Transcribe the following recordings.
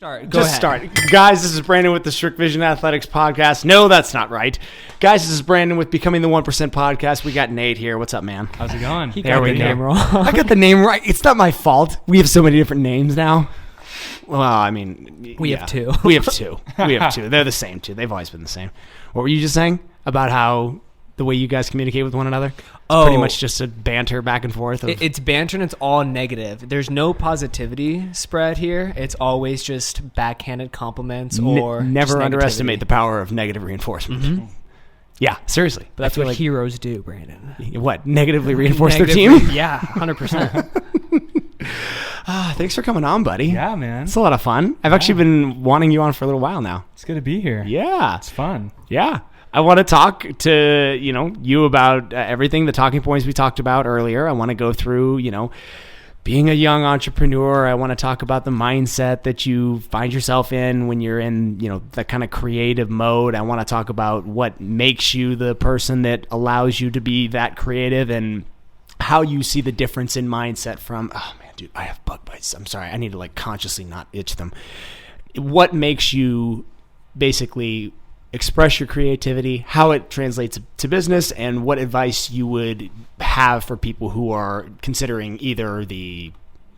Go ahead. Guys, this is Brandon with the Strict Vision Athletics Podcast. No, that's not right. Guys, this is Brandon with Becoming the 1% Podcast. We got Nate here. What's up, man? How's it going? He got the name wrong. I got the name right. It's not my fault. We have so many different names now. Well, I mean... We have two. We have two. They're the same, too. They've always been the same. What were you just saying about how the way you guys communicate with one another? It's pretty much just a banter back and forth. It's banter and it's all negative. There's no positivity spread here. It's always just backhanded compliments or never underestimate the power of negative reinforcement. Mm-hmm. Yeah, seriously. But that's what heroes do, Brandon. What? Negatively reinforce their team? Yeah, 100%. Thanks for coming on, buddy. Yeah, man. It's a lot of fun. I've actually been wanting you on for a little while now. It's good to be here. Yeah. It's fun. Yeah. I want to talk to, you about everything, the talking points we talked about earlier. I want to go through, being a young entrepreneur. I want to talk about the mindset that you find yourself in when you're in, that kind of creative mode. I want to talk about what makes you the person that allows you to be that creative and how you see the difference in mindset from, oh man, dude, I have bug bites. I'm sorry. I need to consciously not itch them. What makes you basically express your creativity, how it translates to business, and what advice you would have for people who are considering either the,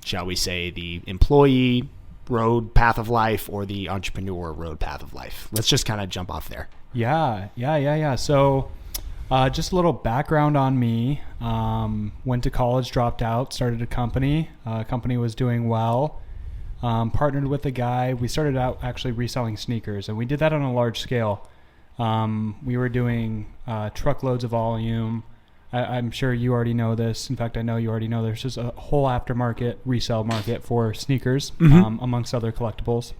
shall we say, the employee road path of life or the entrepreneur road path of life. Let's just kind of jump off there. Yeah. So just a little background on me. Went to college, dropped out, started a company. Company was doing well. Partnered with a guy. We started out actually reselling sneakers, and we did that on a large scale. We were doing truckloads of volume. I'm sure you already know this. In fact, I know you already know there's just a whole aftermarket resale market for sneakers, amongst other collectibles.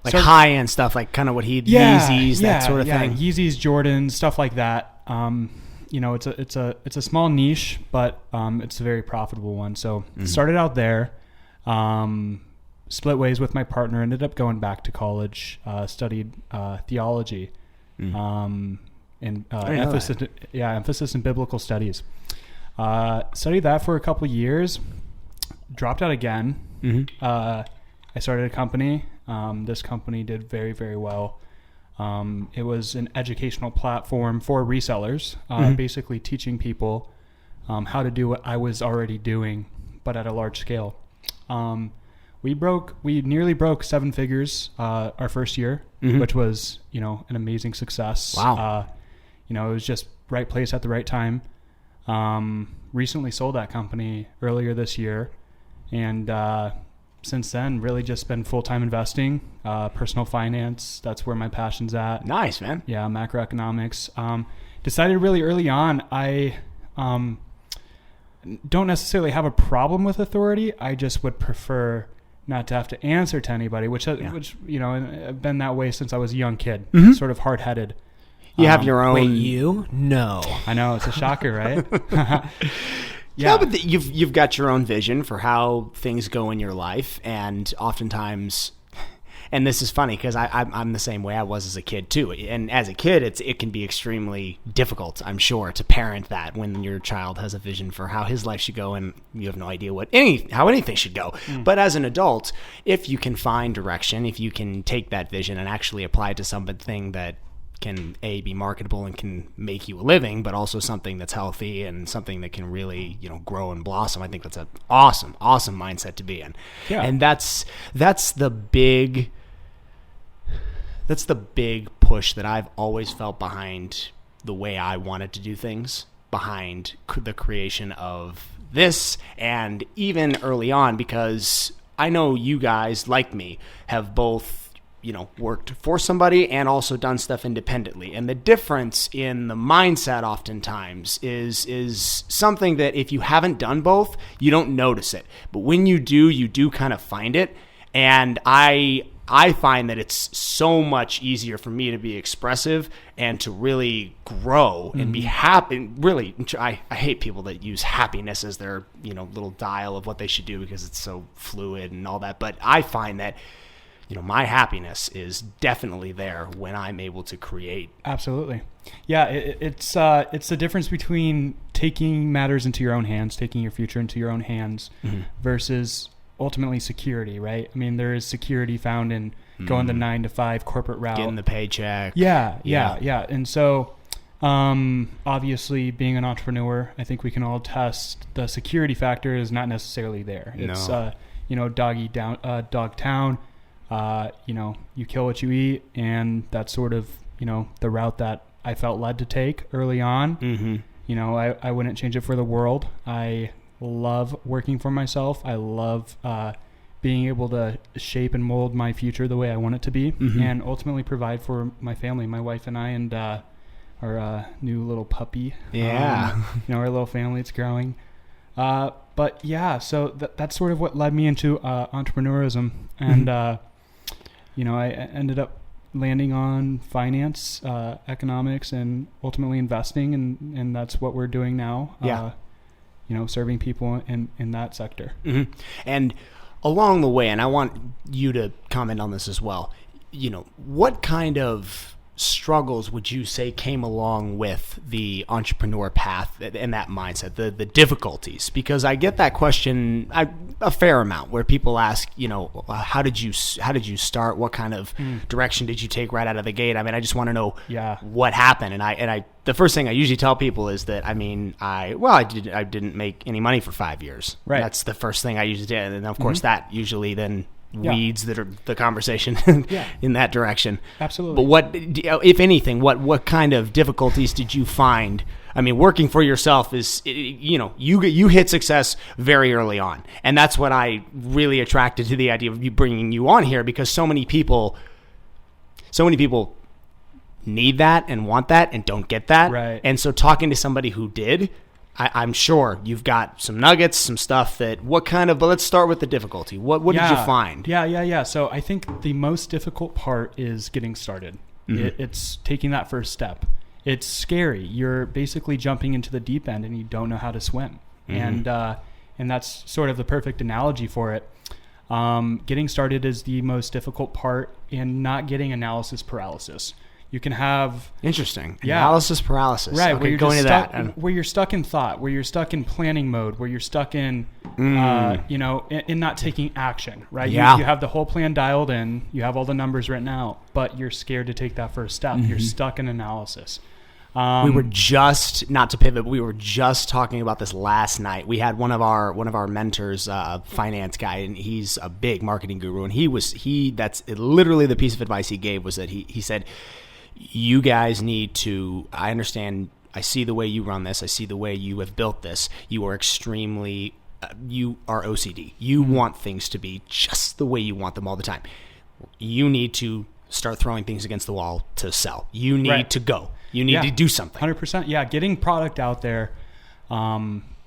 Like high-end stuff, like kind of what Yeezys, that sort of thing. Yeezys, Jordans, stuff like that. It's a small niche, but it's a very profitable one. So started out there. Split ways with my partner, ended up going back to college, studied theology, and emphasis in biblical studies. Studied that for a couple of years, dropped out again. I started a company. This company did very, very well. It was an educational platform for resellers, basically teaching people how to do what I was already doing, but at a large scale. We nearly broke 7 figures our first year, which was, an amazing success. Wow. It was just right place at the right time. Recently sold that company earlier this year. And since then, really just been full-time investing, personal finance. That's where my passion's at. Nice, man. Yeah, macroeconomics. Decided really early on, I don't necessarily have a problem with authority. I just would prefer not to have to answer to anybody, which I've been that way since I was a young kid, sort of hard-headed. You have your own... Wait, you? No. I know, it's a shocker, right? Yeah, but you've got your own vision for how things go in your life, and oftentimes... And this is funny because I'm the same way I was as a kid too. And as a kid, it can be extremely difficult, I'm sure, to parent that when your child has a vision for how his life should go and you have no idea how anything should go. But as an adult, if you can find direction, if you can take that vision and actually apply it to something that can be marketable and can make you a living, but also something that's healthy and something that can really, grow and blossom. I think that's an awesome mindset to be in. Yeah. And that's the big push that I've always felt behind the way I wanted to do things, behind the creation of this, and even early on, because I know you guys, like me, have both, worked for somebody and also done stuff independently. And the difference in the mindset oftentimes is something that if you haven't done both, you don't notice it. But when you do kind of find it. And I find that it's so much easier for me to be expressive and to really grow and be happy. Really, I hate people that use happiness as their, little dial of what they should do because it's so fluid and all that. But I find that, my happiness is definitely there when I'm able to create. Absolutely. Yeah, it's the difference between taking matters into your own hands, taking your future into your own hands versus ultimately security, right? I mean, there is security found in going the 9-to-5 corporate route, getting the paycheck. Yeah. And so, obviously, being an entrepreneur, I think we can all attest the security factor is not necessarily there. It's dog town. You kill what you eat, and that's sort of the route that I felt led to take early on. Mm-hmm. I wouldn't change it for the world. I love working for myself. I love being able to shape and mold my future the way I want it to be, and ultimately provide for my family, my wife and I, and our new little puppy. Yeah. Our little family, it's growing. But yeah, so that's sort of what led me into entrepreneurism. And, I ended up landing on finance, economics, and ultimately investing. And that's what we're doing now. Yeah. Serving people in that sector. Mm-hmm. And along the way, and I want you to comment on this as well, what kind of struggles would you say came along with the entrepreneur path and that mindset, the difficulties? Because I get that question a fair amount, where people ask, how did you start? What kind of direction did you take right out of the gate? I mean, I just want to know what happened. And I the first thing I usually tell people is that, I didn't make any money for 5 years. Right. That's the first thing I usually did. And of course that usually then weeds that are the conversation in that direction. Absolutely. But what, if anything, what kind of difficulties did you find? I mean, working for yourself is, you hit success very early on. And that's what I really attracted to the idea of you bringing you on here, because so many people need that and want that and don't get that. Right. And so talking to somebody who did, I'm sure you've got some nuggets, some stuff but let's start with the difficulty. What did you find? Yeah. So I think the most difficult part is getting started. Mm-hmm. It's taking that first step. It's scary. You're basically jumping into the deep end and you don't know how to swim. Mm-hmm. And that's sort of the perfect analogy for it. Getting started is the most difficult part, and not getting analysis paralysis. You can have analysis paralysis, right? Okay, where you're go into stuck, that. Where you're stuck in thought, where you're stuck in planning mode, where you're stuck in, in not taking action, right? Yeah. You have the whole plan dialed in, you have all the numbers written out, but you're scared to take that first step. Mm-hmm. You're stuck in analysis. We were just, not to pivot, but we were just talking about this last night. We had one of our mentors, a finance guy, and he's a big marketing guru, and that's literally the piece of advice he gave, was that he said, you guys need to, I understand, I see the way you run this, I see the way you have built this. You are extremely, you are OCD. You want things to be just the way you want them all the time. You need to start throwing things against the wall to sell. You need to go. You need to do something. 100%. Yeah, getting product out there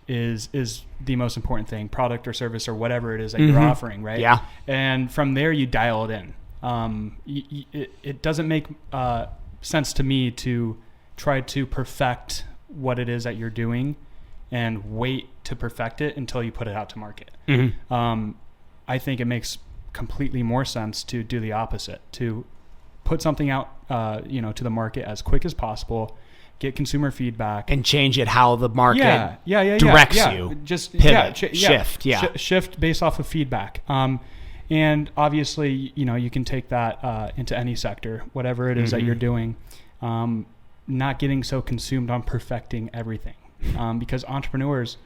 is the most important thing. Product or service or whatever it is that you're offering, right? Yeah. And from there, you dial it in. It doesn't make sense to me to try to perfect what it is that you're doing and wait to perfect it until you put it out to market. Mm-hmm. I think it makes completely more sense to do the opposite, to put something out, to the market as quick as possible, get consumer feedback, and change it how the market directs you. Just pivot, shift based off of feedback. And obviously, you can take that into any sector, whatever it is that you're doing. Not getting so consumed on perfecting everything, because entrepreneurs,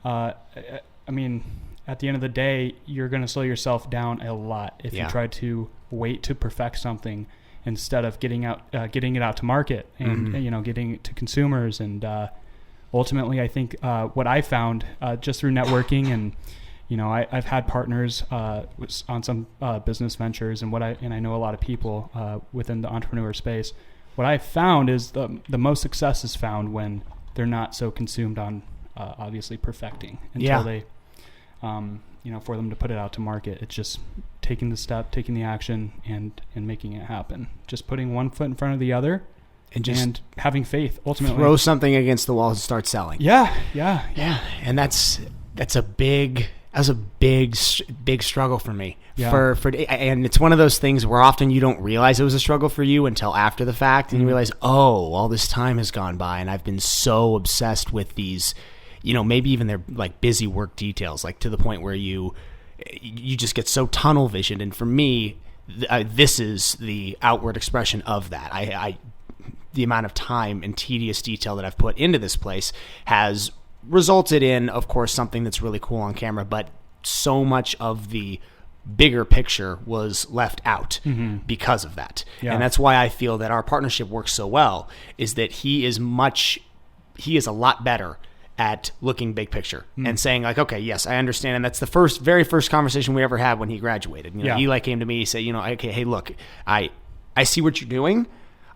at the end of the day, you're going to slow yourself down a lot if you try to wait to perfect something instead of getting it out to market and getting it to consumers. And ultimately, I think what I found just through networking and I've had partners on some business ventures, and I know a lot of people within the entrepreneur space. What I found is the most success is found when they're not so consumed on obviously perfecting until they, for them to put it out to market. It's just taking the step, taking the action, and making it happen. Just putting one foot in front of the other, and having faith. Ultimately, throw something against the wall and start selling. Yeah. And that's a big struggle for me. Yeah. And it's one of those things where often you don't realize it was a struggle for you until after the fact, and you realize, all this time has gone by, and I've been so obsessed with these, maybe even they're like busy work details, like to the point where you you just get so tunnel visioned. And for me, this is the outward expression of that. The amount of time and tedious detail that I've put into this place has resulted in, of course, something that's really cool on camera, but so much of the bigger picture was left out because of that. Yeah. And that's why I feel that our partnership works so well, is that he is a lot better at looking big picture and saying like, okay, yes, I understand. And that's the very first conversation we ever had when he graduated. Eli came to me, he said, okay, hey, look, I see what you're doing.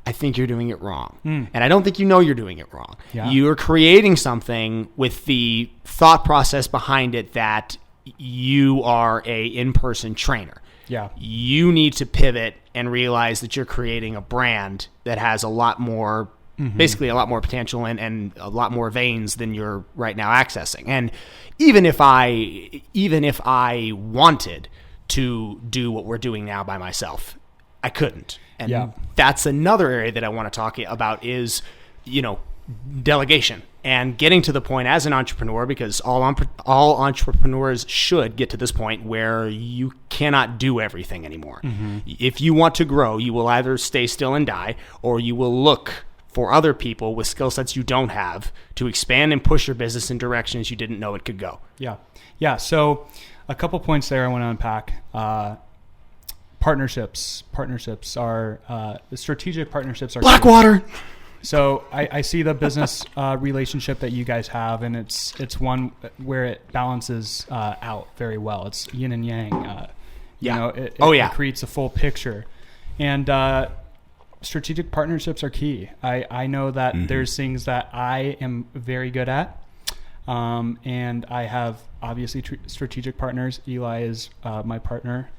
I think you're doing it wrong. And I don't think you're doing it wrong. Yeah. You're creating something with the thought process behind it that you are a in-person trainer. Yeah. You need to pivot and realize that you're creating a brand that has a lot more, basically a lot more potential and a lot more veins than you're right now accessing. And even if I wanted to do what we're doing now by myself, I couldn't. And that's another area that I want to talk about is, delegation and getting to the point as an entrepreneur, because all entrepreneurs should get to this point where you cannot do everything anymore. If you want to grow, you will either stay still and die, or you will look for other people with skill sets you don't have to expand and push your business in directions you didn't know it could go. Yeah. So a couple points there I want to unpack. Partnerships are strategic partnerships are Blackwater. Key. So I see the business relationship that you guys have, and it's one where it balances out very well. It's yin and yang. It creates a full picture, and strategic partnerships are key. I know that there's things that I am very good at. And I have obviously strategic partners. Eli is my partner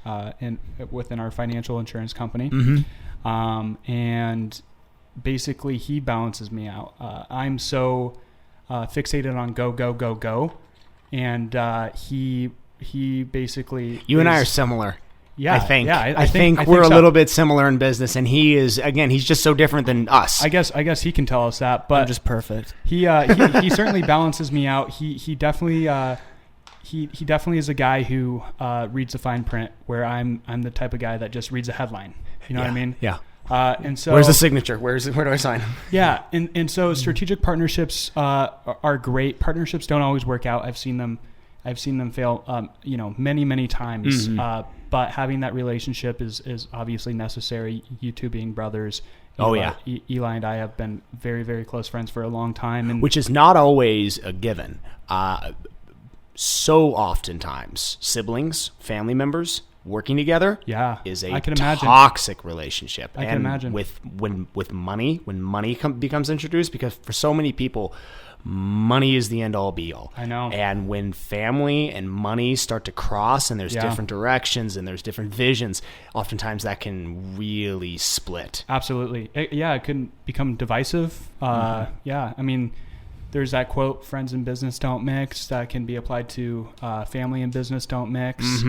within our financial insurance company. And basically he balances me out. I'm so fixated on go. And he basically... You and I are similar. Yeah, I think. Yeah, I think we're a little bit similar in business, and he is, again, he's just so different than us. I guess he can tell us that, but I'm just perfect. He certainly balances me out. He definitely is a guy who reads the fine print, where I'm the type of guy that just reads a headline. You know what I mean? Yeah. And so where's the signature? Where do I sign? Yeah, and so strategic partnerships are great. Partnerships don't always work out. I've seen them fail. Many times. But having that relationship is obviously necessary. You two being brothers. Eli and I have been very, very close friends for a long time, and which is not always a given. So oftentimes, siblings, family members working together is a toxic relationship. I can imagine. With money, when money becomes introduced, because for so many people, money is the end all be all. I know. And when family and money start to cross, and there's different directions and there's different visions, oftentimes that can really split. Absolutely. It can become divisive. I mean, there's that quote, friends and business don't mix, that can be applied to family and business don't mix.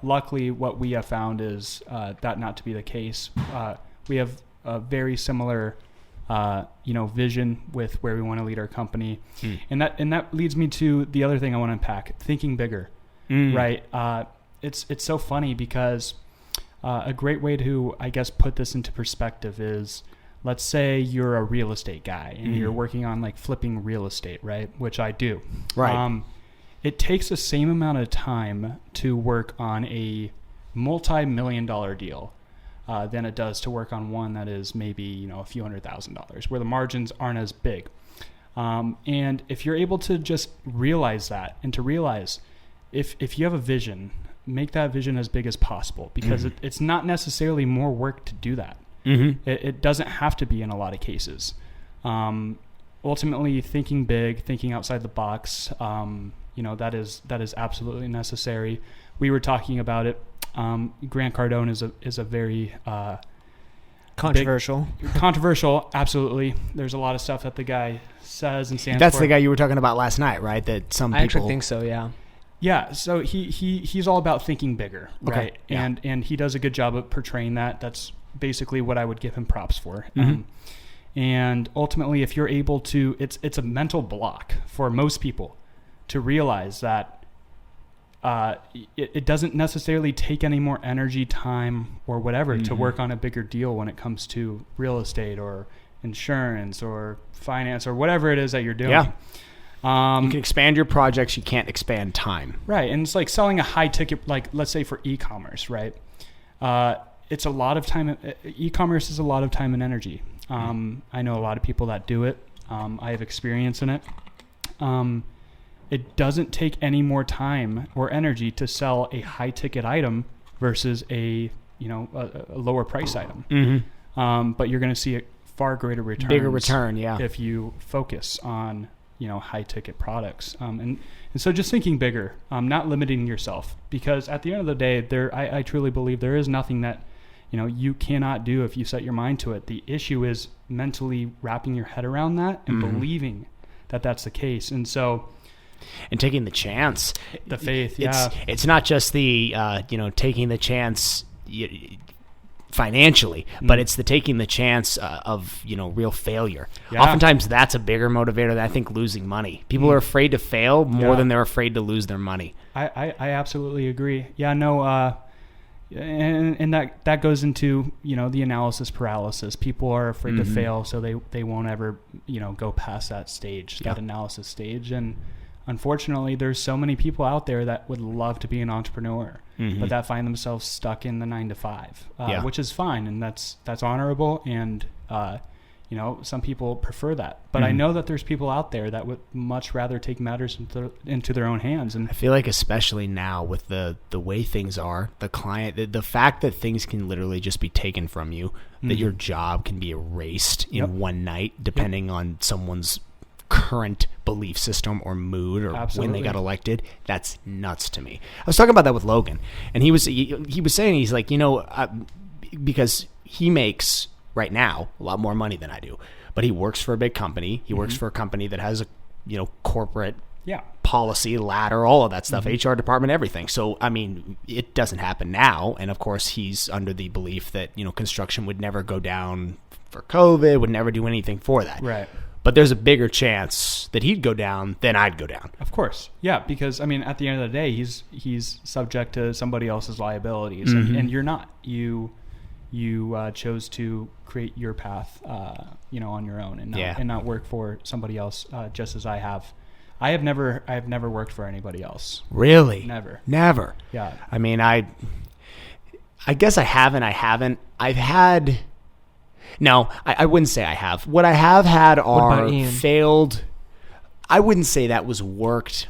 Luckily, what we have found is that not to be the case. We have a very similar vision with where we want to lead our company. And that leads me to the other thing I want to unpack, thinking bigger, right? It's so funny because a great way to, I guess, put this into perspective is, let's say you're a real estate guy and you're working on like flipping real estate, right? Which I do. Right. It takes the same amount of time to work on a multi-million-dollar deal than it does to work on one that is maybe, a few $100,000, where the margins aren't as big. And if you're able to just realize that, and to realize if you have a vision, make that vision as big as possible, because it's not necessarily more work to do that. It doesn't have to be in a lot of cases. Ultimately, thinking big, thinking outside the box, that is absolutely necessary. We were talking about it. Grant Cardone is a very controversial. Controversial, absolutely. There's a lot of stuff that the guy says and stands for. That's the guy you were talking about last night, right? That some people... I actually think so, yeah. Yeah, so he's all about thinking bigger, right? Okay, yeah. And he does a good job of portraying that. That's basically what I would give him props for. And ultimately, if you're able to, it's a mental block for most people to realize that it doesn't necessarily take any more energy, time, or whatever to work on a bigger deal when it comes to real estate or insurance or finance or whatever it is that you're doing. Yeah. You can expand your projects. You can't expand time. Right. And it's like selling a high ticket, like let's say for e-commerce, right? It's a lot of time. E-commerce is a lot of time and energy. I know a lot of people that do it. I have experience in it. It doesn't take any more time or energy to sell a high ticket item versus a lower price item. But you're going to see a far greater return. Bigger return, yeah. If you focus on high ticket products. And so just thinking bigger, not limiting yourself, because at the end of the day, I truly believe there is nothing that you cannot do if you set your mind to it. The issue is mentally wrapping your head around that and believing that that's the case. And so, and taking the chance, the faith, it's not just the taking the chance financially, but it's the taking the chance of real failure. Oftentimes that's a bigger motivator than I think losing money. People are afraid to fail more than they're afraid to lose their money. I absolutely agree. And that goes into the analysis paralysis. People are afraid to fail, so they won't ever go past that stage, that analysis stage. And unfortunately, there's so many people out there that would love to be an entrepreneur, but that find themselves stuck in the 9 to 5, which is fine, and that's honorable. And some people prefer that, but I know that there's people out there that would much rather take matters into their own hands. And I feel like, especially now with the way things are, the fact that things can literally just be taken from you, that your job can be erased in one night, depending on someone's current belief system or mood or when they got elected, that's nuts to me. I was talking about that with Logan, and he was saying, he's like, because he makes right now a lot more money than I do, but he works for a big company. He works for a company that has a corporate policy ladder, all of that stuff, HR department, everything. So I mean, it doesn't happen now, and of course he's under the belief that construction would never go down for COVID, would never do anything for that. Right. But there's a bigger chance that he'd go down than I'd go down. Of course. Yeah, because at the end of the day, he's subject to somebody else's liabilities, and you're not. You chose to create your path, on your own, and not work for somebody else, just as I have. I have never worked for anybody else. Really? Never. Yeah. I mean, I guess I haven't. I've had. No, I wouldn't say I have. What I have had are failed. I wouldn't say that was worked.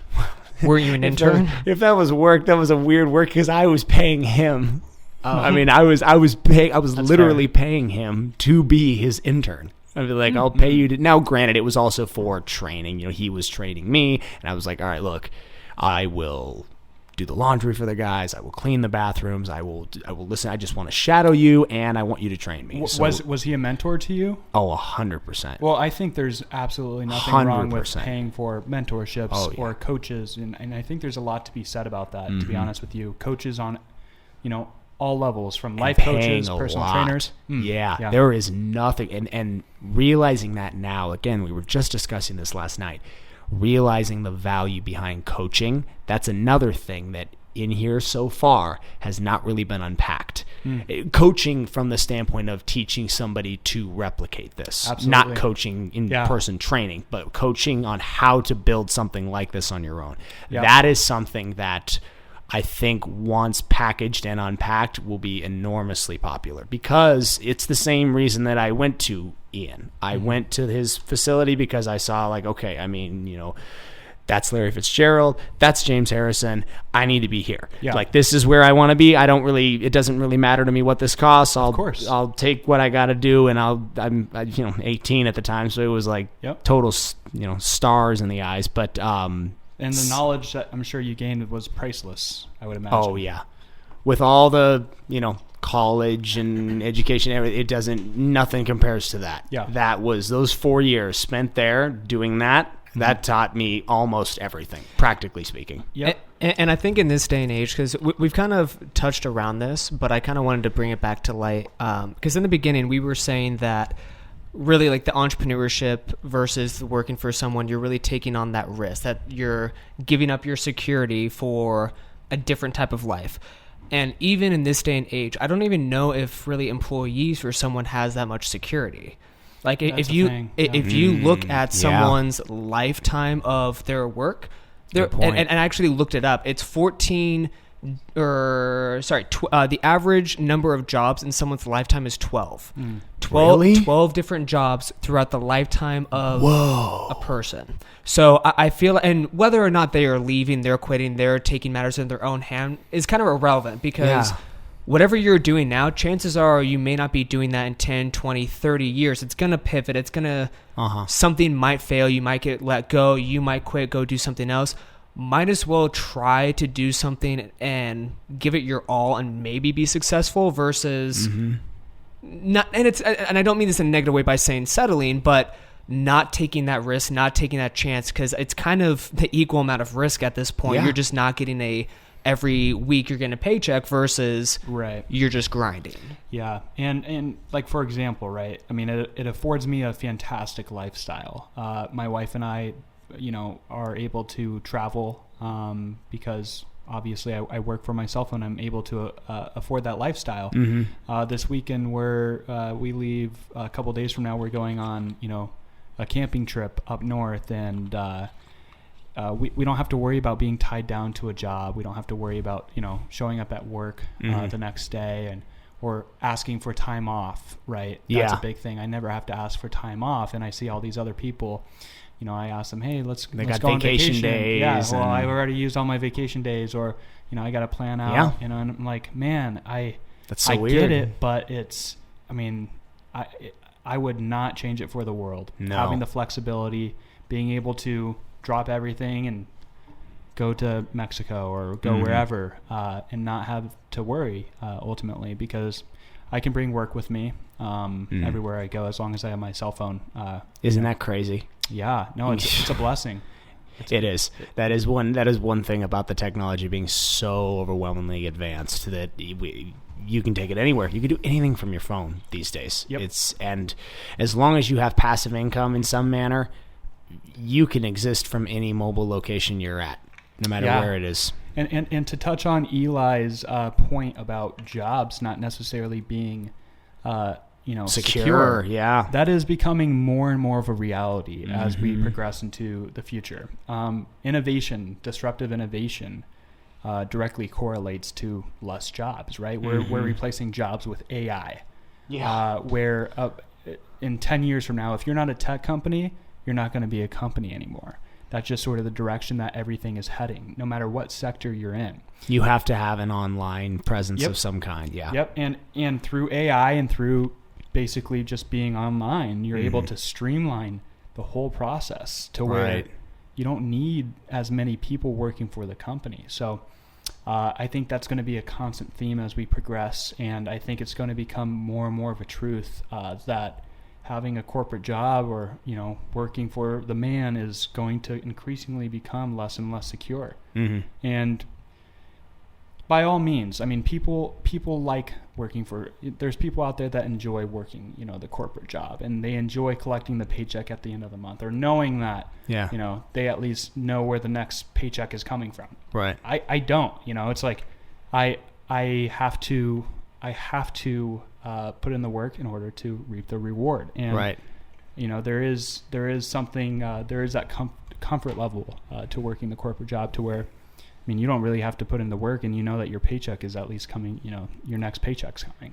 Were you an intern? If that was work, that was a weird work because I was paying him. I mean, I was literally paying him to be his intern. I'd be like, I'll pay you to. Now, granted, it was also for training. He was training me, and I was like, all right, look, I will do the laundry for the guys. I will clean the bathrooms. I will listen. I just want to shadow you, and I want you to train me. Was he a mentor to you? Oh, 100%. Well, I think there's absolutely nothing 100%. Wrong with paying for mentorships or coaches, and I think there's a lot to be said about that. To be honest with you, coaches on, all levels, from life coaches, personal trainers. Yeah, there is nothing, and realizing that now. Again, we were just discussing this last night. Realizing the value behind coaching, that's another thing that in here so far has not really been unpacked. Coaching from the standpoint of teaching somebody to replicate this. Absolutely. Not coaching in-person training, but coaching on how to build something like this on your own. That is something that I think once packaged and unpacked will be enormously popular, because it's the same reason that I went to Ian. I went to his facility because I saw, like, okay, I mean, that's Larry Fitzgerald, that's James Harrison, I need to be here. Like, this is where I want to be. It doesn't really matter to me what this costs. I'll take what I got to do, and I'm 18 at the time, so it was like total, stars in the eyes, but and the knowledge that I'm sure you gained was priceless, I would imagine. Oh, yeah. With all the, college and education, nothing compares to that. Yeah. That was those 4 years spent there doing that. That taught me almost everything, practically speaking. Yep. And I think in this day and age, because we've kind of touched around this, but I kind of wanted to bring it back to light. Because in the beginning, we were saying that really, like, the entrepreneurship versus working for someone, you're really taking on that risk, that you're giving up your security for a different type of life. And even in this day and age, I don't even know if really employees or someone has that much security. Like if you look at someone's lifetime of their work, and I actually looked it up. It's the average number of jobs in someone's lifetime is 12. 12 different jobs throughout the lifetime of a person. So I feel, and whether or not they are leaving, they're quitting, they're taking matters in their own hand is kind of irrelevant, because whatever you're doing now, chances are you may not be doing that in 10, 20, 30 years. It's going to pivot. It's going to, something might fail. You might get let go. You might quit, go do something else. Might as well try to do something and give it your all and maybe be successful versus not. And I don't mean this in a negative way by saying settling, but not taking that risk, not taking that chance, because it's kind of the equal amount of risk at this point. You're just not getting every week you're getting a paycheck versus you're just grinding. Yeah. And like, for example, right, I mean, it affords me a fantastic lifestyle. My wife and I, are able to travel because obviously I work for myself and I'm able to afford that lifestyle. This weekend we leave a couple days from now. We're going on, a camping trip up north, and we don't have to worry about being tied down to a job. We don't have to worry about, showing up at work the next day or asking for time off, right? That's a big thing. I never have to ask for time off, and I see all these other people. I ask them, hey, let's go on vacation days. Yeah, well, I've already used all my vacation days, or, I got to plan out. And I'm like, man, that's so I weird. get it, but I would not change it for the world. No. Having the flexibility, being able to drop everything and go to Mexico or go wherever, and not have to worry ultimately, because I can bring work with me everywhere I go as long as I have my cell phone. Isn't that crazy? Yeah, no, it's a blessing. It is. That is one thing about the technology being so overwhelmingly advanced that you can take it anywhere. You can do anything from your phone these days. Yep. And as long as you have passive income in some manner, you can exist from any mobile location you're at, no matter where it is. And to touch on Eli's point about jobs not necessarily being secure. Yeah. That is becoming more and more of a reality as we progress into the future. Innovation, disruptive innovation, directly correlates to less jobs, right? We're replacing jobs with AI. Yeah. Where in 10 years from now, if you're not a tech company, you're not going to be a company anymore. That's just sort of the direction that everything is heading, no matter what sector you're in. You have to have an online presence of some kind. Yeah. Yep. And through AI and through basically just being online, you're able to streamline the whole process to where you don't need as many people working for the company. So I think that's going to be a constant theme as we progress, and I think it's going to become more and more of a truth that having a corporate job or working for the man is going to increasingly become less and less secure. And by all means, I mean, people like working for, there's people out there that enjoy working, the corporate job, and they enjoy collecting the paycheck at the end of the month, or knowing that, they at least know where the next paycheck is coming from. Right. I don't, it's like, I have to put in the work in order to reap the reward. And, there is something, there is that comfort level to working the corporate job to where, I mean, you don't really have to put in the work, and you know that your paycheck is at least coming, your next paycheck's coming.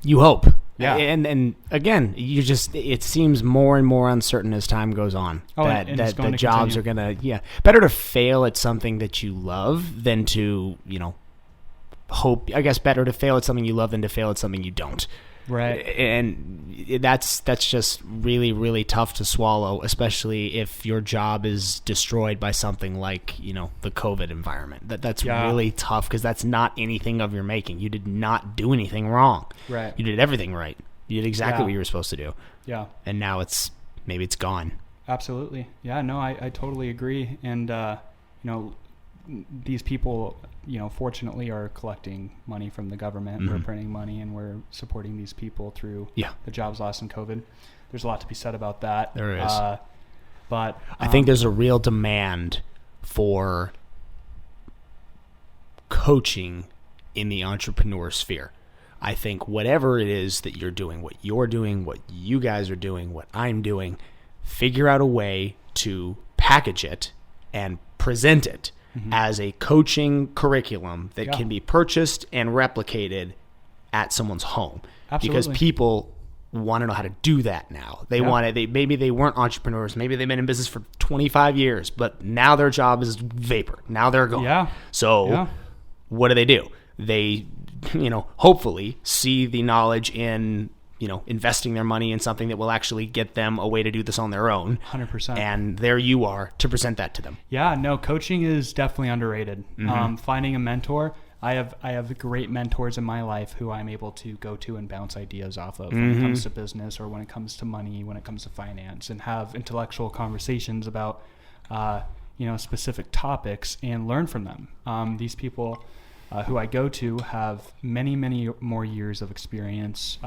You hope. Yeah. And again, it seems more and more uncertain as time goes on. That the jobs are going to, better to fail at something that you love than to, hope. I guess better to fail at something you love than to fail at something you don't. Right. And that's just really, really tough to swallow, especially if your job is destroyed by something like, the COVID environment. That's really tough, because that's not anything of your making. You did not do anything wrong. Right. You did everything right. You did exactly what you were supposed to do. Yeah. And now maybe it's gone. Absolutely. Yeah, no, I totally agree. And, these people, fortunately are collecting money from the government. We're printing money, and we're supporting these people through the jobs lost in COVID. There's a lot to be said about that. There is. But I think there's a real demand for coaching in the entrepreneur sphere. I think whatever it is that you're doing, what you guys are doing, what I'm doing, figure out a way to package it and present it as a coaching curriculum that can be purchased and replicated at someone's home. Absolutely. Because people want to know how to do that now. They want it. Maybe they weren't entrepreneurs. Maybe they've been in business for 25 years, but now their job is vapor. Now they're gone. Yeah. So what do? They, hopefully see the knowledge in, investing their money in something that will actually get them a way to do this on their own. 100%. And there you are to present that to them. Yeah, no, coaching is definitely underrated. Finding a mentor. I have great mentors in my life who I'm able to go to and bounce ideas off of when it comes to business or when it comes to money, when it comes to finance, and have intellectual conversations about, specific topics and learn from them. These people who I go to have many, many more years of experience,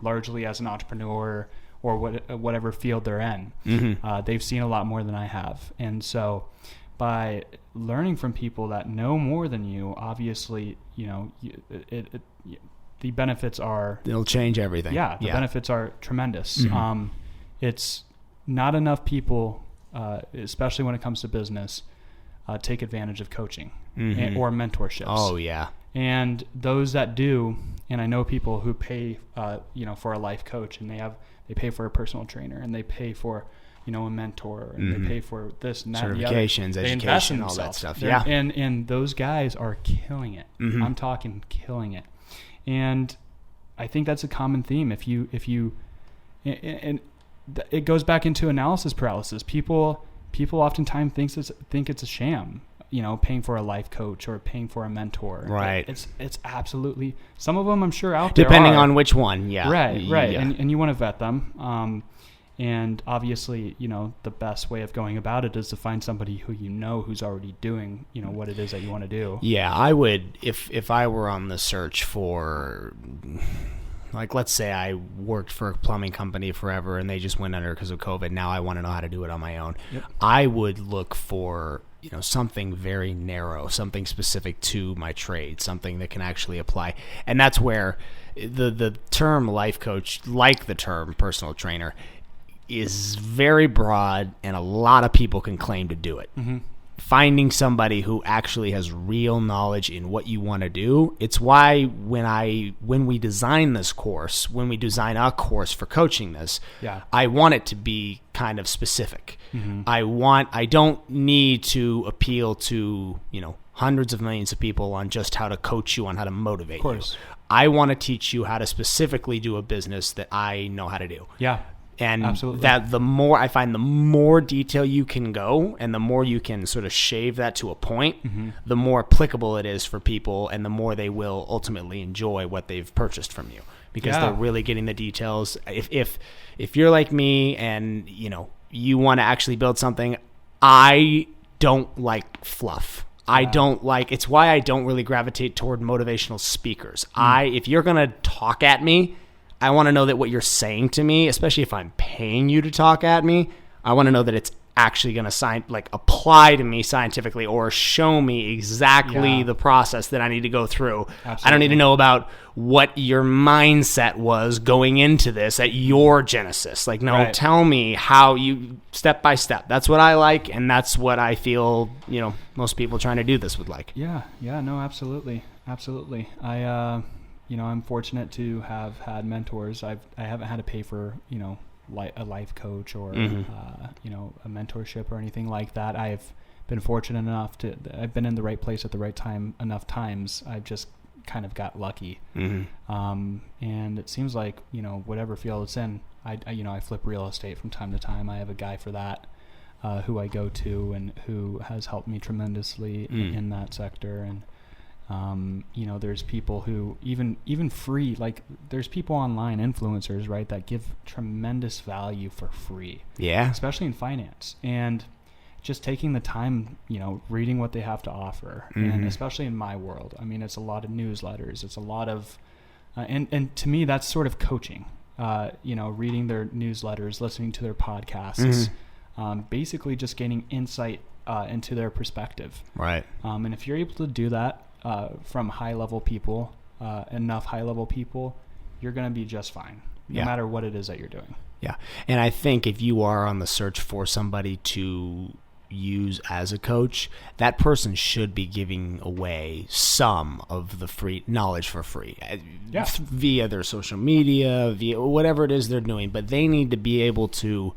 largely as an entrepreneur or whatever field they're in. They've seen a lot more than I have. And so by learning from people that know more than you, obviously, the benefits are... It'll change everything. Yeah, the benefits are tremendous. It's not enough people, especially when it comes to business, take advantage of coaching or mentorships. Oh, yeah. And those that do, and I know people who pay, for a life coach, and they pay for a personal trainer, and they pay for, a mentor, and they pay for this and that, certifications, and education, all that stuff. Yeah. And those guys are killing it. I'm talking killing it. And I think that's a common theme. If you, it goes back into analysis paralysis. People oftentimes think it's a sham, paying for a life coach or paying for a mentor. Right. It's absolutely, some of them I'm sure out there depending are. on which one. Yeah. Right. Yeah. And you want to vet them. And obviously, the best way of going about it is to find somebody who's already doing, what it is that you want to do. Yeah, I would, if I were on the search for, like, let's say I worked for a plumbing company forever and they just went under because of COVID. Now I want to know how to do it on my own. Yep. I would look for, something very narrow, something specific to my trade, something that can actually apply. And that's where the term life coach, like the term personal trainer, is very broad, and a lot of people can claim to do it. Finding somebody who actually has real knowledge in what you want to do. It's why when we design a course for coaching this, I want it to be kind of specific. I don't need to appeal to, hundreds of millions of people on just how to coach you, on how to motivate you. I want to teach you how to specifically do a business that I know how to do. Yeah. And absolutely. That the more detail you can go and the more you can sort of shave that to a point, the more applicable it is for people, and the more they will ultimately enjoy what they've purchased from you, because they're really getting the details. If you're like me and you want to actually build something, I don't like fluff. It's why I don't really gravitate toward motivational speakers. If you're going to talk at me, I want to know that what you're saying to me, especially if I'm paying you to talk at me, I want to know that it's actually going to apply to me scientifically, or show me exactly the process that I need to go through. Absolutely. I don't need to know about what your mindset was going into this at your genesis. Tell me how you, step by step. That's what I like, and that's what I feel, most people trying to do this would like. Yeah, no, absolutely. I'm fortunate to have had mentors. I haven't had to pay for, a life coach or, a mentorship or anything like that. I've been fortunate enough I've been in the right place at the right time enough times. I've just kind of got lucky. And it seems like, whatever field it's in, I flip real estate from time to time. I have a guy for that, who I go to and who has helped me tremendously in that sector. And, there's people who even free, there's people online, influencers, right, that give tremendous value for free. Yeah. Especially in finance. And just taking the time, reading what they have to offer. And especially in my world, it's a lot of newsletters. It's a lot of, and to me, that's sort of coaching, reading their newsletters, listening to their podcasts, basically just gaining insight, into their perspective. Right. And if you're able to do that, from high-level people, enough high-level people, you're going to be just fine, no matter what it is that you're doing. Yeah. And I think if you are on the search for somebody to use as a coach, that person should be giving away some of the free knowledge for free via their social media, via whatever it is they're doing. But they need to be able to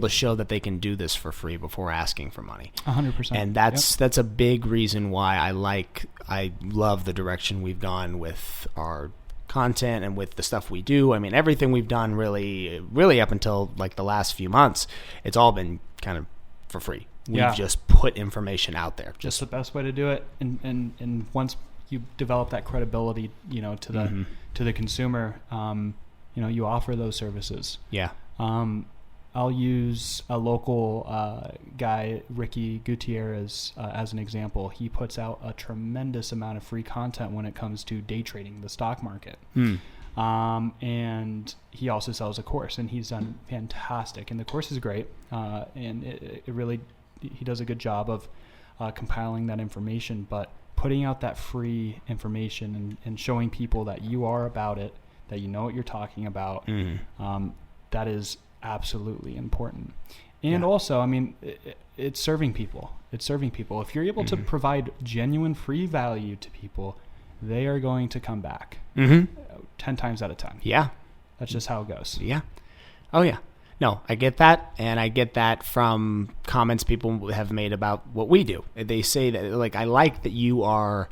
show that they can do this for free before asking for money. 100%. And that's a big reason why I love the direction we've gone with our content and with the stuff we do. I mean, everything we've done really up until like the last few months, it's all been kind of for free. We've just put information out there. Just the best way to do it. And once you develop that credibility, to the consumer, you offer those services. Yeah. I'll use a local guy, Ricky Gutierrez, as an example. He puts out a tremendous amount of free content when it comes to day trading the stock market. And he also sells a course, and he's done fantastic. And the course is great, and it really, he does a good job of compiling that information, but putting out that free information and showing people that you are about it, that you know what you're talking about, that is absolutely important. And also, I mean, it's serving people. If you're able to provide genuine free value to people, they are going to come back 10 times out of 10. Yeah. That's just how it goes. Yeah. Oh, yeah. No, I get that. And I get that from comments people have made about what we do. They say that, like, I like you're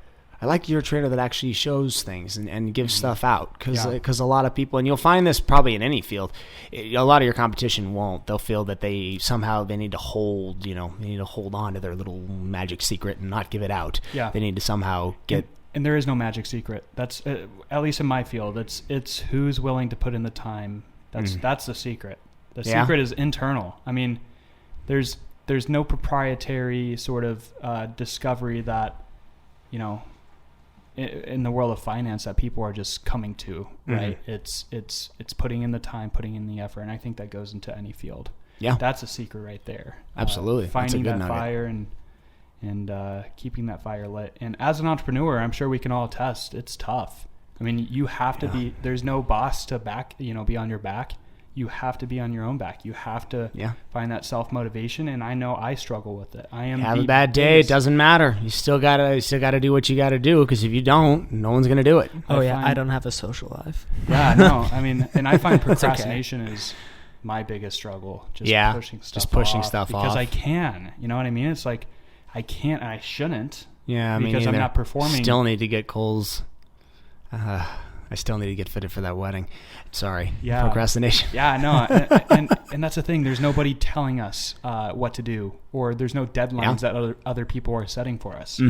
a trainer that actually shows things and gives stuff out, because a lot of people, and you'll find this probably in any field, a lot of your competition won't. They'll feel that they need to hold on to their little magic secret and not give it out. Yeah. They need to somehow get... And there is no magic secret. That's at least in my field. It's who's willing to put in the time. That's the secret. The secret is internal. I mean, there's no proprietary sort of discovery that, in the world of finance that people are just coming to, right? It's putting in the time, putting in the effort, and I think that goes into any field. Yeah, that's a secret right there. Absolutely, finding that fire and keeping that fire lit. And as an entrepreneur, I'm sure we can all attest, it's tough. I mean, you have to be. There's no boss to be on your back. You have to be on your own back. You have to find that self-motivation, and I know I struggle with it. Have a bad day, it doesn't matter. You still gotta do what you gotta do, because if you don't, no one's gonna do it. I don't have a social life. Yeah, no, I mean, and I find procrastination is my biggest struggle. Pushing stuff off. Because I can, you know what I mean? It's like, I can't, and I shouldn't. Yeah, because I'm not performing. Still need to get Cole's... I still need to get fitted for that wedding. Sorry. Yeah. Procrastination. Yeah, no. and that's the thing. There's nobody telling us what to do, or there's no deadlines that other people are setting for us.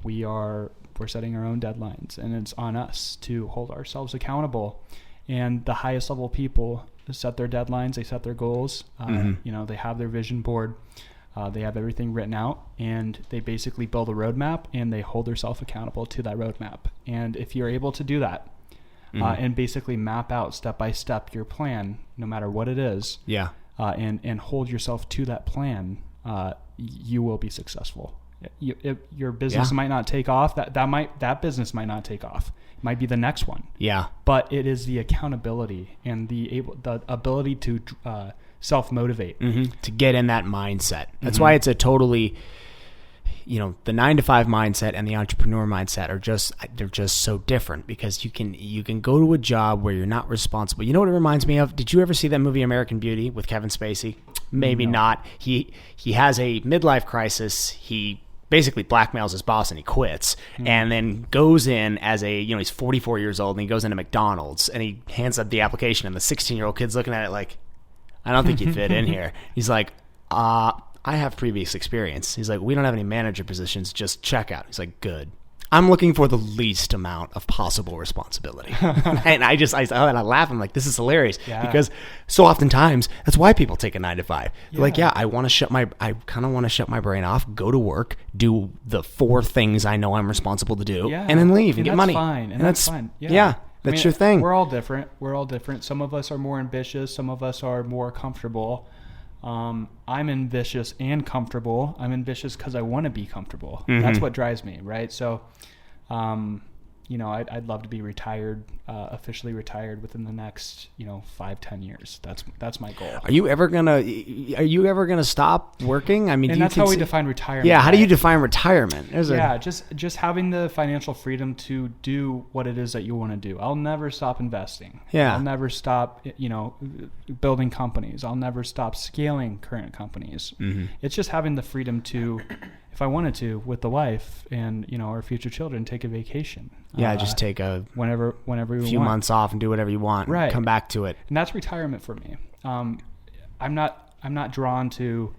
We're setting our own deadlines, and it's on us to hold ourselves accountable. And the highest level people set their deadlines. They set their goals. They have their vision board. They have everything written out, and they basically build a roadmap, and they hold themselves accountable to that roadmap. And if you're able to do that, and basically map out step by step your plan, no matter what it is, and hold yourself to that plan, you will be successable. Your business might not take off. That business might not take off. It might be the next one. Yeah. But it is the accountability and the ability to self-motivate. To get in that mindset. That's why it's a totally, the 9-to-5 mindset and the entrepreneur mindset they're just so different, because you can go to a job where you're not responsible. You know what it reminds me of? Did you ever see that movie American Beauty with Kevin Spacey? Maybe not. He has a midlife crisis. He basically blackmails his boss and he quits, and then goes in as he's 44 years old, and he goes into McDonald's and he hands up the application, and the 16-year-old kid's looking at it like, I don't think you'd fit in here. He's like, I have previous experience. He's like, we don't have any manager positions, just checkout. He's like, good. I'm looking for the least amount of possible responsibility. And I laugh. I'm like, this is hilarious, because so oftentimes that's why people take a 9-to-5. They're like, I kind of want to shut my brain off, go to work, do the 4 things I know I'm responsible to do, and then leave and get money. Fine. And that's fine. That's your thing. We're all different. Some of us are more ambitious. Some of us are more comfortable. I'm ambitious and comfortable. I'm ambitious because I want to be comfortable. That's what drives me, right? So, I'd love to be retired, officially retired within the next, 5-10 years. That's my goal. Are you ever gonna stop working? I mean, and that's how we define retirement. Yeah. How right? do you define retirement? Just having the financial freedom to do what it is that you want to do. I'll never stop investing. Yeah. I'll never stop, building companies. I'll never stop scaling current companies. It's just having the freedom to, if I wanted to, with the wife and, our future children, take a vacation. Yeah, just take a whenever you want. Few months off and do whatever you want. Right. Come back to it. And that's retirement for me. I'm not drawn to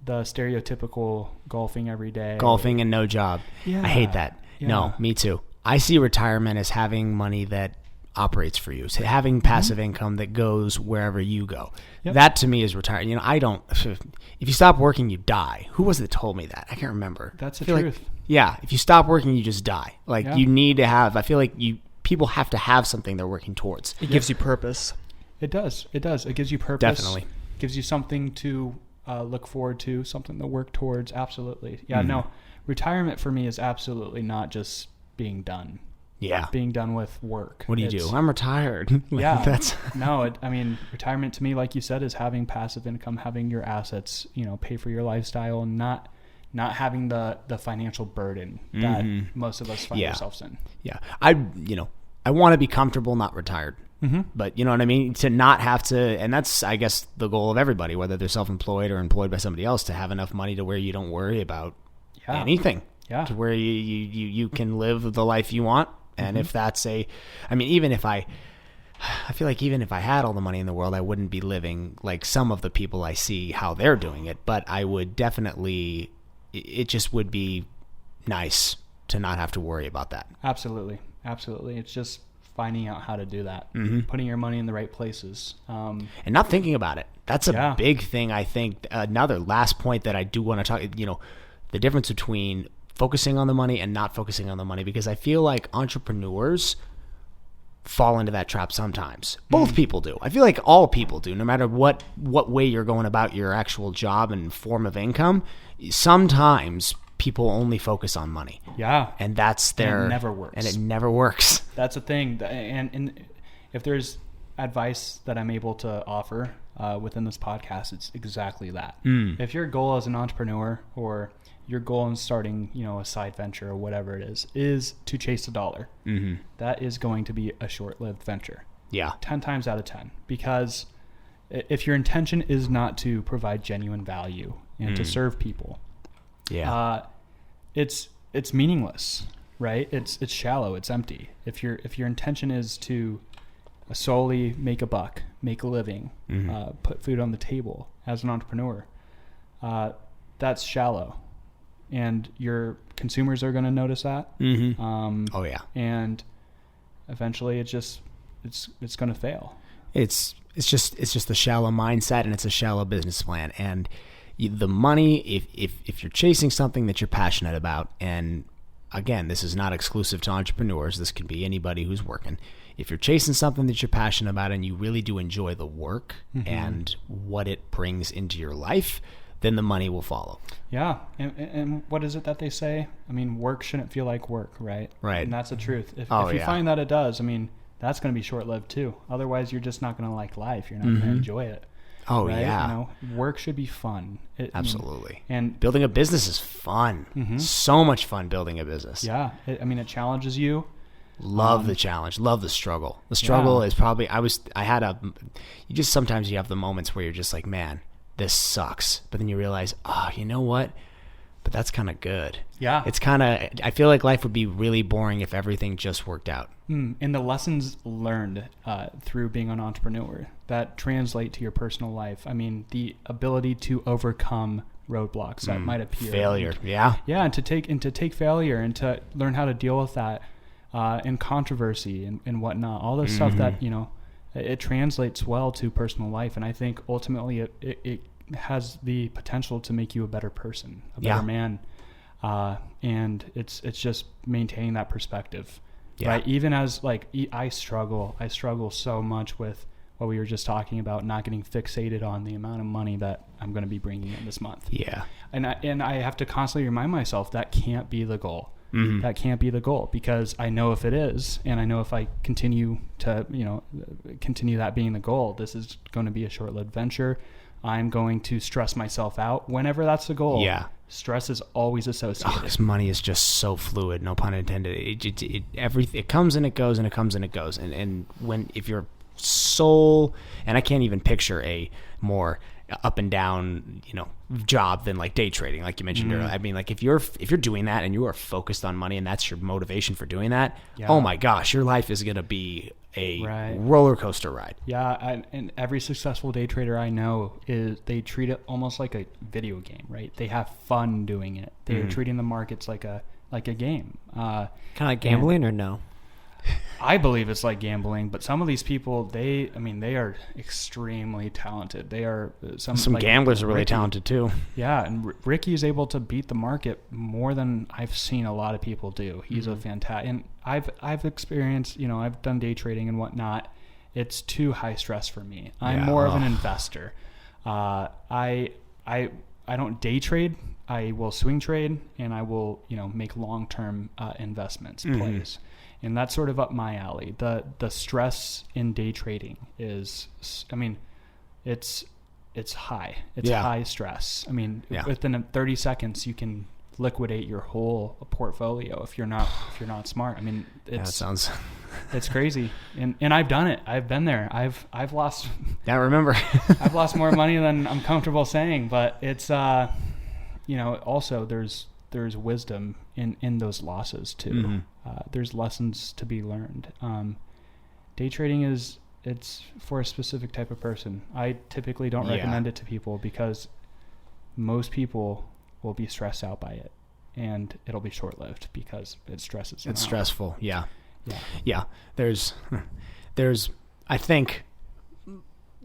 the stereotypical golfing every day. Golfing and no job. Yeah. I hate that. Yeah. No, me too. I see retirement as having money that operates for you. So having passive income that goes wherever you go. Yep. That to me is retirement. If you stop working, you die. Who was it that told me that? I can't remember. That's the truth. If you stop working, you just die. Yeah. You need to have, I feel like people have to have something they're working towards. It gives you purpose. It does. It gives you purpose. Definitely. Gives you something to look forward to, something to work towards. Absolutely. Yeah, no. Retirement for me is absolutely not just being done. Yeah. Being done with work. What do you do? I'm retired. Yeah. Retirement to me, like you said, is having passive income, having your assets, pay for your lifestyle, and not having the financial burden that most of us find ourselves in. Yeah. I want to be comfortable, not retired. But you know what I mean? To not have to, and that's, I guess, the goal of everybody, whether they're self-employed or employed by somebody else, to have enough money to where you don't worry about anything. Yeah. To where you can live the life you want. And if that's even if I feel like even if I had all the money in the world, I wouldn't be living like some of the people I see how they're doing it. But I would definitely, it just would be nice to not have to worry about that. Absolutely. It's just finding out how to do that, putting your money in the right places. And not thinking about it. That's a big thing, I think. Another last point that I do want to talk, the difference between focusing on the money and not focusing on the money, because I feel like entrepreneurs fall into that trap sometimes. Both people do. I feel like all people do, no matter what way you're going about your actual job and form of income. Sometimes people only focus on money. Yeah. And that's their... And it never works. And it never works. That's the thing. And if there's advice that I'm able to offer within this podcast, it's exactly that. If your goal as an entrepreneur, or your goal in starting, a side venture or whatever it is to chase a dollar, that is going to be a short-lived venture. Yeah. 10 times out of 10. Because if your intention is not to provide genuine value and to serve people, it's meaningless, right? It's shallow. It's empty. If your intention is to solely make a buck, make a living, put food on the table as an entrepreneur, that's shallow. And your consumers are going to notice that. And eventually it's going to fail. It's just a shallow mindset, and it's a shallow business plan. And the money, if you're chasing something that you're passionate about, and again, this is not exclusive to entrepreneurs, this can be anybody who's working. If you're chasing something that you're passionate about and you really do enjoy the work and what it brings into your life, then the money will follow. Yeah. And what is it that they say? Work shouldn't feel like work, right? Right. And that's the truth. If you find that it does, that's going to be short-lived too. Otherwise, you're just not going to like life. You're not going to enjoy it. Oh, right? yeah. Work should be fun. Absolutely. And building a business is fun. So much fun building a business. Yeah. It challenges you. Love the challenge. Love the struggle. The struggle is probably, sometimes you have the moments where you're just like, man, this sucks. But then you realize, you know what? But that's kind of good. Yeah. It's kind of, I feel like life would be really boring if everything just worked out. And the lessons learned through being an entrepreneur that translate to your personal life. The ability to overcome roadblocks that might appear. Failure. Yeah, and to take failure and to learn how to deal with that and controversy and whatnot. All this stuff that, it translates well to personal life. And I think ultimately it has the potential to make you a better person, a better man. And it's just maintaining that perspective, right? Even as I struggle so much with what we were just talking about, not getting fixated on the amount of money that I'm going to be bringing in this month. Yeah. And I have to constantly remind myself that can't be the goal. Mm-hmm. That can't be the goal, because I know if it is, and I know if I continue to, continue that being the goal, this is going to be a short-lived venture. I'm going to stress myself out whenever that's the goal. Yeah. Stress is always associated. Because money is just so fluid, no pun intended. It comes and it goes, and it comes and it goes. And if your soul, and I can't even picture a more up and down, job than like day trading, like you mentioned earlier. I mean, like if you're doing that and you are focused on money and that's your motivation for doing that, oh my gosh, your life is going to be a roller coaster ride. Yeah, and every successful day trader I know they treat it almost like a video game, right? They have fun doing it. They're treating the markets like a game. Kind of like gambling, or no? I believe it's like gambling, but some of these people, they are extremely talented. They are some like gamblers are really talented too. Yeah, and Ricky is able to beat the market more than I've seen a lot of people do. He's a fantastic, and I've experienced, I've done day trading and whatnot. It's too high stress for me. I'm more of an investor. I don't day trade. I will swing trade, and I will make long-term investments, plays. And that's sort of up my alley. The stress in day trading is, it's high. It's high stress. Within 30 seconds, you can liquidate your whole portfolio if you're not smart. It's crazy. And I've done it. I've been there. I've lost. I remember. I've lost more money than I'm comfortable saying, but it's also there's wisdom in those losses too. There's lessons to be learned. Day trading it's for a specific type of person. I typically don't recommend it to people because most people will be stressed out by it, and it'll be short-lived because it stresses them out. It's stressful. Yeah. There's I think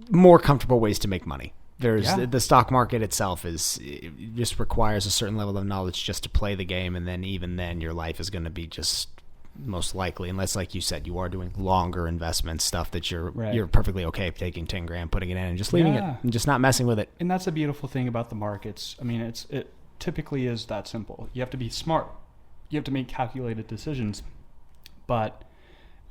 more comfortable ways to make money. The stock market itself it just requires a certain level of knowledge just to play the game, and then even then your life is going to be just most likely, unless like you said, you are doing longer investment stuff that you're perfectly okay taking 10 grand, putting it in and just leaving it and just not messing with it. And that's the beautiful thing about the markets. It typically is that simple. You have to be smart. You have to make calculated decisions, but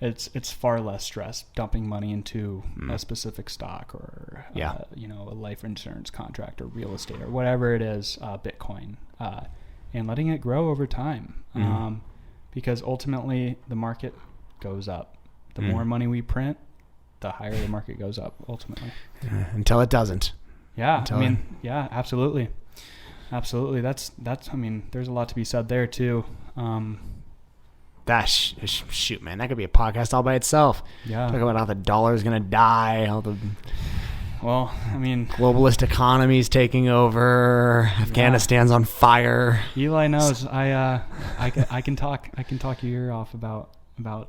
it's far less stress dumping money into a specific stock or a life insurance contract or real estate or whatever it is, Bitcoin, and letting it grow over time, because ultimately the market goes up. The more money we print, the higher the market goes up ultimately. Until it doesn't. Yeah, absolutely. That's there's a lot to be said there too. Shoot, man, that could be a podcast all by itself. Yeah. Talk about how the dollar is going to die, globalist economy's taking over, Afghanistan's on fire. Eli knows. I can talk your ear off about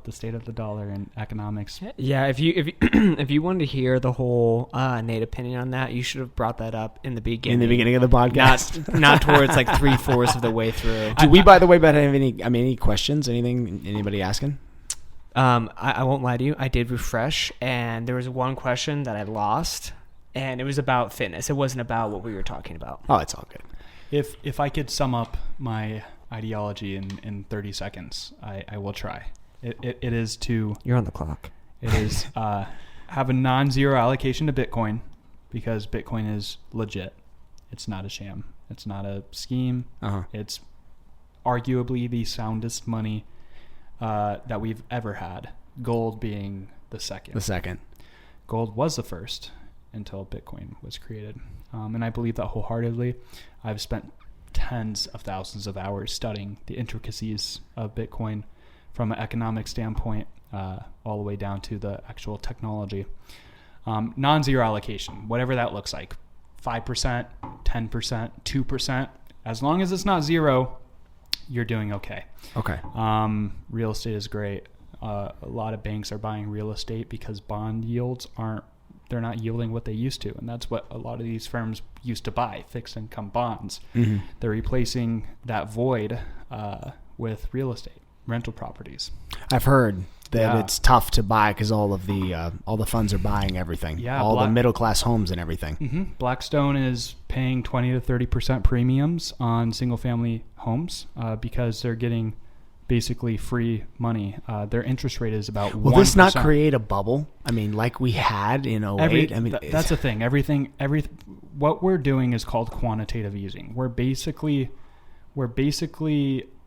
the state of the dollar and economics. Yeah, if you wanted to hear the whole Nate opinion on that, you should have brought that up in the beginning. In the beginning of the podcast, not towards like 3/4 of the way through. Do we, by the way, have any questions? Anything? Anybody asking? I won't lie to you. I did refresh, and there was one question that I lost, and it was about fitness. It wasn't about what we were talking about. Oh, it's all good. If I could sum up my ideology in 30 seconds, I will try. It is to... You're on the clock. It is have a non-zero allocation to Bitcoin, because Bitcoin is legit. It's not a sham. It's not a scheme. It's arguably the soundest money that we've ever had. Gold being the second. Gold was the first until Bitcoin was created. And I believe that wholeheartedly. I've spent tens of thousands of hours studying the intricacies of Bitcoin from an economic standpoint, all the way down to the actual technology. Non-zero allocation, whatever that looks like, 5%, 10%, 2%, as long as it's not zero, you're doing okay. Okay. Real estate is great. A lot of banks are buying real estate because bond yields they're not yielding what they used to. And that's what a lot of these firms used to buy, fixed income bonds. They're replacing that void with real estate. Rental properties. I've heard that it's tough to buy because all the funds are buying everything. Yeah, all the middle class homes and everything. Mm-hmm. Blackstone is paying 20 to 30% premiums on single family homes because they're getting basically free money. Their interest rate is about 1%. Will this not create a bubble? I mean, like we had in 08? That's the thing. What we're doing is called quantitative easing. We're basically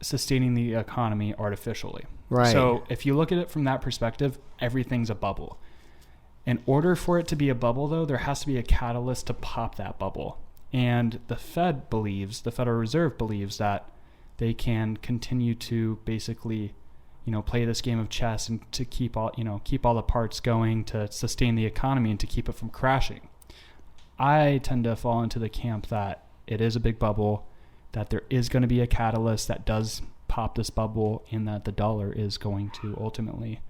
sustaining the economy artificially. Right. So if you look at it from that perspective, everything's a bubble. In order for it to be a bubble, though, there has to be a catalyst to pop that bubble. And the Federal Reserve believes that they can continue to basically, play this game of chess and to keep all the parts going to sustain the economy and to keep it from crashing. I tend to fall into the camp that it is a big bubble, that there is going to be a catalyst that does pop this bubble, and that the dollar is going to ultimately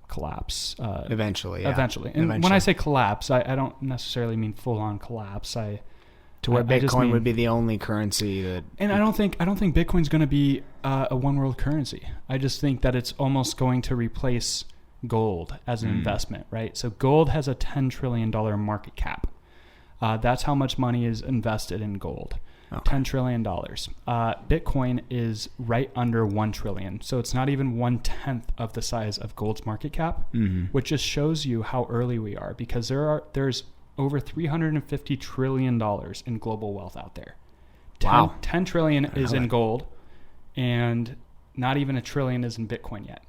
collapse. Eventually. And when I say collapse, I don't necessarily mean full-on collapse. Where Bitcoin would be the only currency that... And I don't think Bitcoin's going to be a one-world currency. I just think that it's almost going to replace gold as an investment, right? So gold has a $10 trillion market cap. That's how much money is invested in gold. Okay. $10 trillion. Bitcoin is right under 1 trillion. So it's not even 1/10 of the size of gold's market cap, which just shows you how early we are, because there's over $350 trillion in global wealth out there. 10 trillion is in gold, and not even $1 trillion is in Bitcoin yet.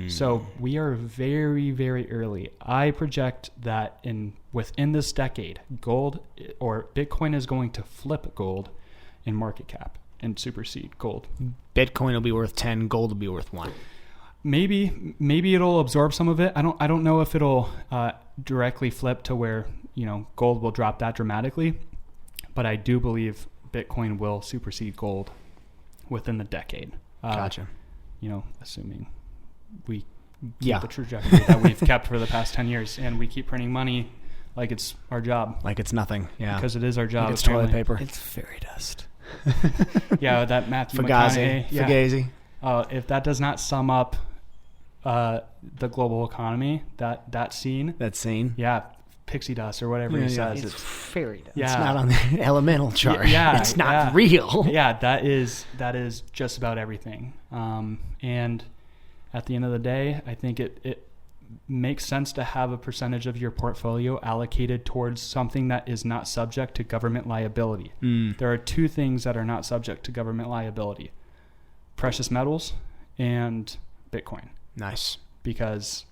So we are very, very early. I project that within this decade, gold or Bitcoin is going to flip gold in market cap and supersede gold. Bitcoin will be worth 10, gold will be worth 1. Maybe it'll absorb some of it. I don't know if it'll directly flip to where, gold will drop that dramatically, but I do believe Bitcoin will supersede gold within the decade. Gotcha. Assuming we keep the trajectory that we've kept for the past 10 years, and we keep printing money like it's our job. Like it's nothing. Yeah. Because it is our job. Like it's toilet paper. It's fairy dust. Yeah, that Matthew McConaughey. Fugazi. If that does not sum up the global economy, that scene. That scene. Yeah, pixie dust or whatever he says. It's fairy dust. Yeah. It's not on the elemental chart. Yeah, it's not real. Yeah, that is just about everything. And at the end of the day, I think it makes sense to have a percentage of your portfolio allocated towards something that is not subject to government liability. There are two things that are not subject to government liability: precious metals and Bitcoin. Nice. Because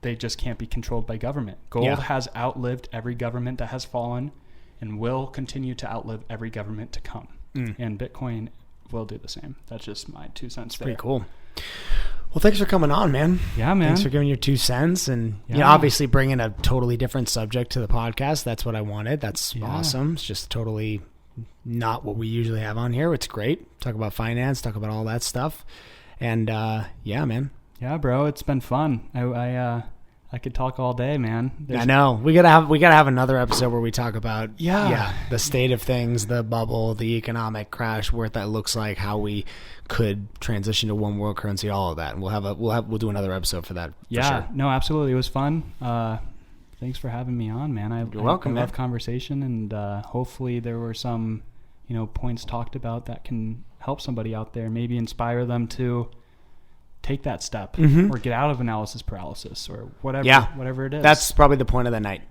they just can't be controlled by government. Gold has outlived every government that has fallen and will continue to outlive every government to come. And Bitcoin will do the same. That's just my 2 cents there. Pretty cool. Well, thanks for coming on, man. Yeah, man. Thanks for giving your 2 cents and obviously bringing a totally different subject to the podcast. That's what I wanted. That's awesome. It's just totally not what we usually have on here. It's great. Talk about finance, talk about all that stuff. And man. Yeah, bro, it's been fun. I could talk all day, man. I know. We gotta have another episode where we talk about the state of things, the bubble, the economic crash, what that looks like, how we could transition to one world currency, all of that. And we'll do another episode for that. Yeah, for sure. No, absolutely. It was fun. Thanks for having me on, man. You're welcome. I love conversation, and hopefully there were some, points talked about that can help somebody out there, maybe inspire them to take that step or get out of analysis paralysis or whatever it is. That's probably the point of the night.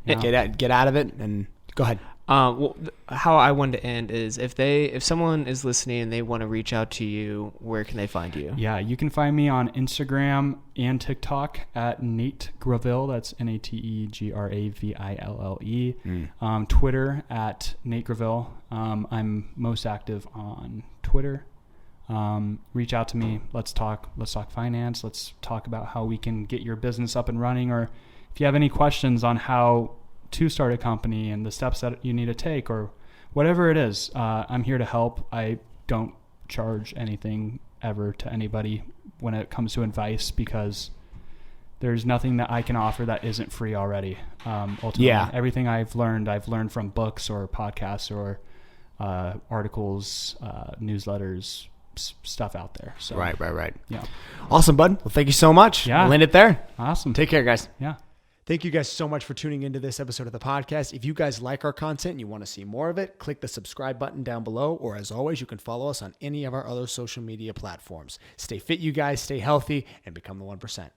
Get out of it and go ahead. How I wanted to end is if someone is listening and they want to reach out to you, where can they find you? Yeah, you can find me on Instagram and TikTok at Nate Graville. That's NateGraville. Twitter at Nate Graville. I'm most active on Twitter. Reach out to me. Let's talk finance. Let's talk about how we can get your business up and running, or if you have any questions on how to start a company and the steps that you need to take or whatever it is, I'm here to help. I don't charge anything ever to anybody when it comes to advice, because there's nothing that I can offer that isn't free already. Ultimately, everything I've learned from books or podcasts or articles, newsletters, stuff out there. So Right. Yeah. Awesome, bud. Well, thank you so much. Yeah. We'll end it there. Awesome. Take care, guys. Yeah. Thank you guys so much for tuning into this episode of the podcast. If you guys like our content and you want to see more of it, click the subscribe button down below, or as always, you can follow us on any of our other social media platforms. Stay fit, you guys, stay healthy, and become the 1%.